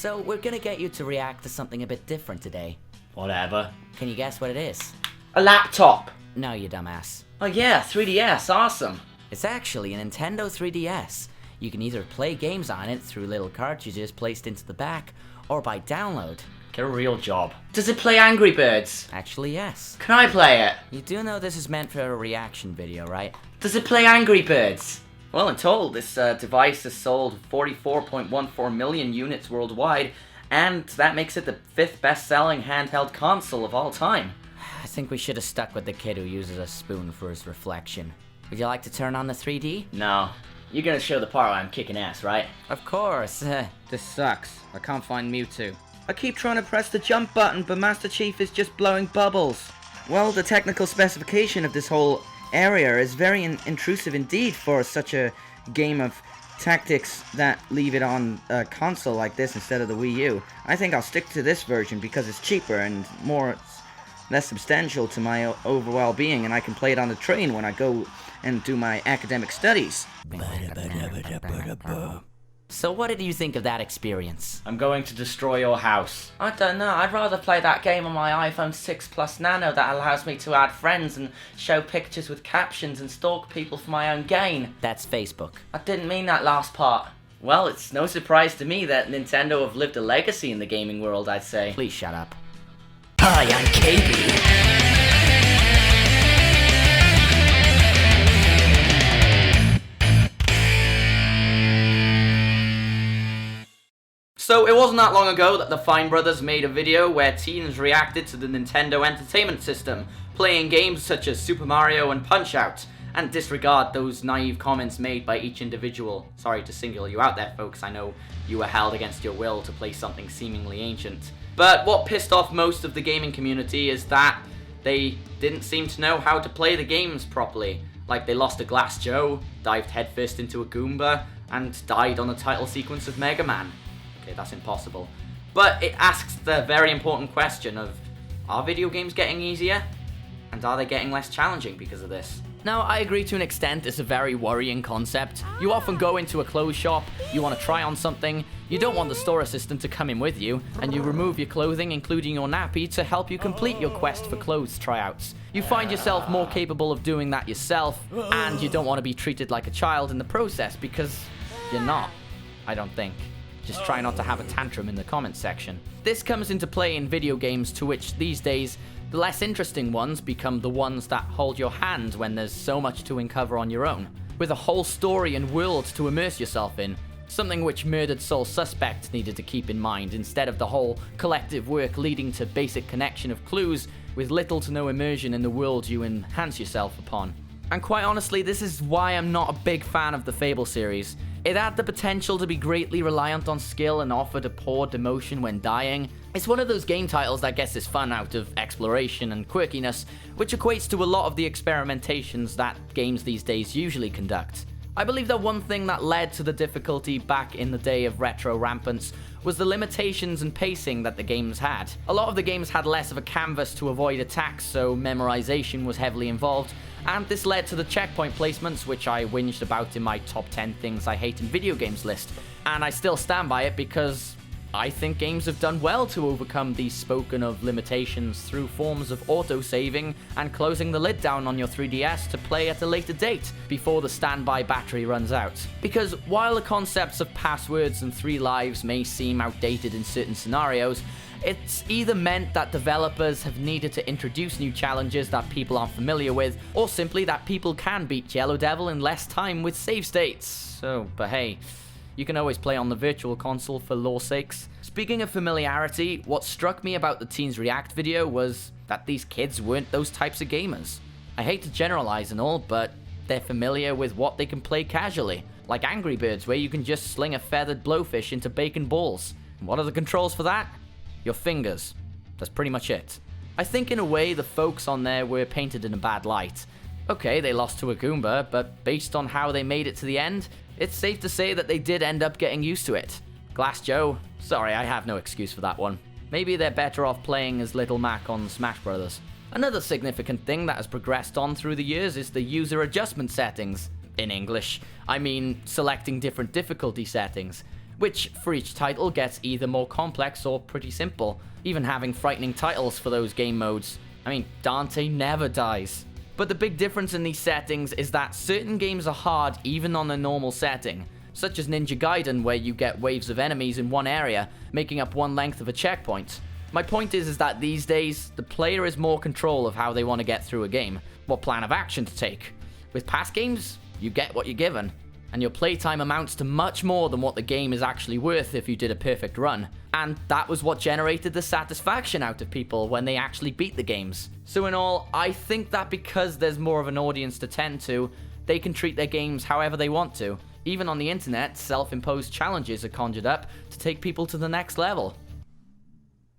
So we're gonna get you to react to something a bit different today. Whatever. Can you guess what it is? A laptop! No, you dumbass. Oh yeah, 3DS, awesome! It's actually a Nintendo 3DS. You can either play games on it through little cartridges placed into the back, or by download. Get a real job. Does it play Angry Birds? Actually, yes. Can I play it? You do know this is meant for a reaction video, right? Does it play Angry Birds? Well, in total, this device has sold 44.14 million units worldwide, and that makes it the 5th best-selling handheld console of all time. I think we should have stuck with the kid who uses a spoon for his reflection. Would you like to turn on the 3D? No. You're gonna show the part where I'm kicking ass, right? Of course. This sucks. I can't find Mewtwo. I keep trying to press the jump button, but Master Chief is just blowing bubbles. Well, the technical specification of this whole area is very intrusive indeed for such a game of tactics that leave it on a console like this instead of the Wii U. I think I'll stick to this version because it's cheaper and less substantial to my overall being, and I can play it on the train when I go and do my academic studies. So what did you think of that experience? I'm going to destroy your house. I don't know, I'd rather play that game on my iPhone 6 Plus Nano that allows me to add friends and show pictures with captions and stalk people for my own gain. That's Facebook. I didn't mean that last part. Well, it's no surprise to me that Nintendo have lived a legacy in the gaming world, I'd say. Please shut up. Hi, I'm KB. So it wasn't that long ago that the Fine Brothers made a video where teens reacted to the Nintendo Entertainment System, playing games such as Super Mario and Punch-Out, and disregard those naive comments made by each individual. Sorry to single you out there, folks, I know you were held against your will to play something seemingly ancient. But what pissed off most of the gaming community is that they didn't seem to know how to play the games properly. Like they lost a Glass Joe, dived headfirst into a Goomba, and died on the title sequence of Mega Man. Okay, that's impossible. But it asks the very important question of, are video games getting easier? And are they getting less challenging because of this? Now, I agree to an extent it's a very worrying concept. You often go into a clothes shop, you want to try on something, you don't want the store assistant to come in with you, and you remove your clothing, including your nappy, to help you complete your quest for clothes tryouts. You find yourself more capable of doing that yourself, and you don't want to be treated like a child in the process, because you're not, I don't think. Just try not to have a tantrum in the comments section. This comes into play in video games to which, these days, the less interesting ones become the ones that hold your hand when there's so much to uncover on your own, with a whole story and world to immerse yourself in, something which Murdered Soul Suspect needed to keep in mind instead of the whole collective work leading to basic connection of clues with little to no immersion in the world you enhance yourself upon. And quite honestly, this is why I'm not a big fan of the Fable series. It had the potential to be greatly reliant on skill and offered a poor demotion when dying. It's one of those game titles that gets its fun out of exploration and quirkiness, which equates to a lot of the experimentations that games these days usually conduct. I believe that one thing that led to the difficulty back in the day of retro rampants was the limitations and pacing that the games had. A lot of the games had less of a canvas to avoid attacks, so memorization was heavily involved, and this led to the checkpoint placements, which I whinged about in my top 10 things I hate in video games list. And I still stand by it because I think games have done well to overcome these spoken of limitations through forms of auto-saving and closing the lid down on your 3DS to play at a later date before the standby battery runs out. Because while the concepts of passwords and 3 lives may seem outdated in certain scenarios, it's either meant that developers have needed to introduce new challenges that people aren't familiar with, or simply that people can beat Yellow Devil in less time with save states. So, but hey, you can always play on the virtual console for law's sakes. Speaking of familiarity, what struck me about the Teens React video was that these kids weren't those types of gamers. I hate to generalize and all, but they're familiar with what they can play casually, like Angry Birds, where you can just sling a feathered blowfish into bacon balls. And what are the controls for that? Your fingers. That's pretty much it. I think in a way the folks on there were painted in a bad light. Okay, they lost to a Goomba, but based on how they made it to the end, it's safe to say that they did end up getting used to it. Glass Joe, sorry, I have no excuse for that one. Maybe they're better off playing as Little Mac on Smash Bros. Another significant thing that has progressed on through the years is the user adjustment settings. In English, I mean selecting different difficulty settings. which for each title gets either more complex or pretty simple, even having frightening titles for those game modes. I mean, Dante never dies. But the big difference in these settings is that certain games are hard even on a normal setting, such as Ninja Gaiden, where you get waves of enemies in one area, making up one length of a checkpoint. My point is that these days, the player is more control of how they want to get through a game, what plan of action to take. With past games, you get what you're given, and your playtime amounts to much more than what the game is actually worth if you did a perfect run. And that was what generated the satisfaction out of people when they actually beat the games. So in all, I think that because there's more of an audience to tend to, they can treat their games however they want to. Even on the internet, self-imposed challenges are conjured up to take people to the next level.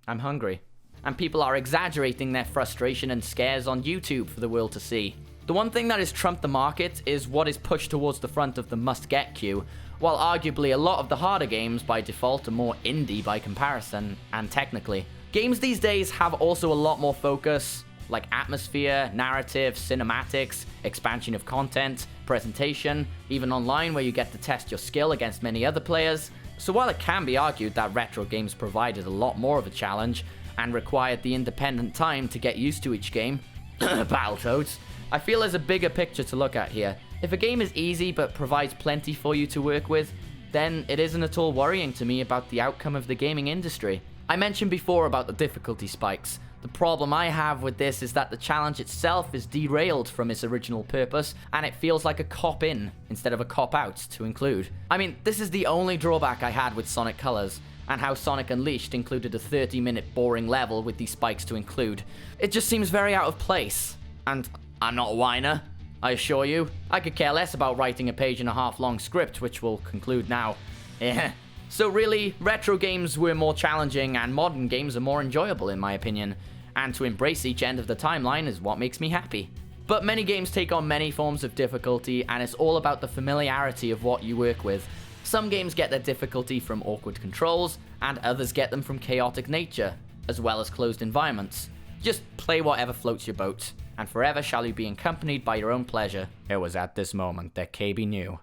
I'm hungry. And people are exaggerating their frustration and scares on YouTube for the world to see. The one thing that has trumped the market is what is pushed towards the front of the must-get queue, while arguably a lot of the harder games by default are more indie by comparison, and technically. Games these days have also a lot more focus, like atmosphere, narrative, cinematics, expansion of content, presentation, even online where you get to test your skill against many other players. So while it can be argued that retro games provided a lot more of a challenge, and required the independent time to get used to each game, Battletoads, I feel there's a bigger picture to look at here. If a game is easy but provides plenty for you to work with, then it isn't at all worrying to me about the outcome of the gaming industry. I mentioned before about the difficulty spikes. The problem I have with this is that the challenge itself is derailed from its original purpose, and it feels like a cop-in instead of a cop-out to include. I mean, this is the only drawback I had with Sonic Colors, and how Sonic Unleashed included a 30-minute boring level with these spikes to include. It just seems very out of place. And I'm not a whiner, I assure you. I could care less about writing a page-and-a-half long script, which will conclude now. Yeah. So really, retro games were more challenging and modern games are more enjoyable in my opinion, and to embrace each end of the timeline is what makes me happy. But many games take on many forms of difficulty, and it's all about the familiarity of what you work with. Some games get their difficulty from awkward controls, and others get them from chaotic nature, as well as closed environments. Just play whatever floats your boat, and forever shall you be accompanied by your own pleasure. It was at this moment that KB knew.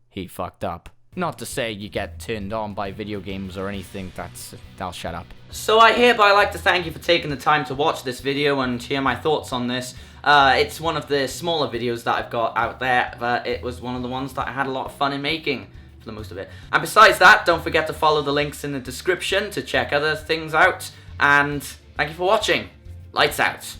He fucked up. Not to say you get turned on by video games or anything, I'll shut up. So I hereby like to thank you for taking the time to watch this video and hear my thoughts on this. It's one of the smaller videos that I've got out there, but it was one of the ones that I had a lot of fun in making, for the most of it. And besides that, don't forget to follow the links in the description to check other things out, and thank you for watching. Lights out.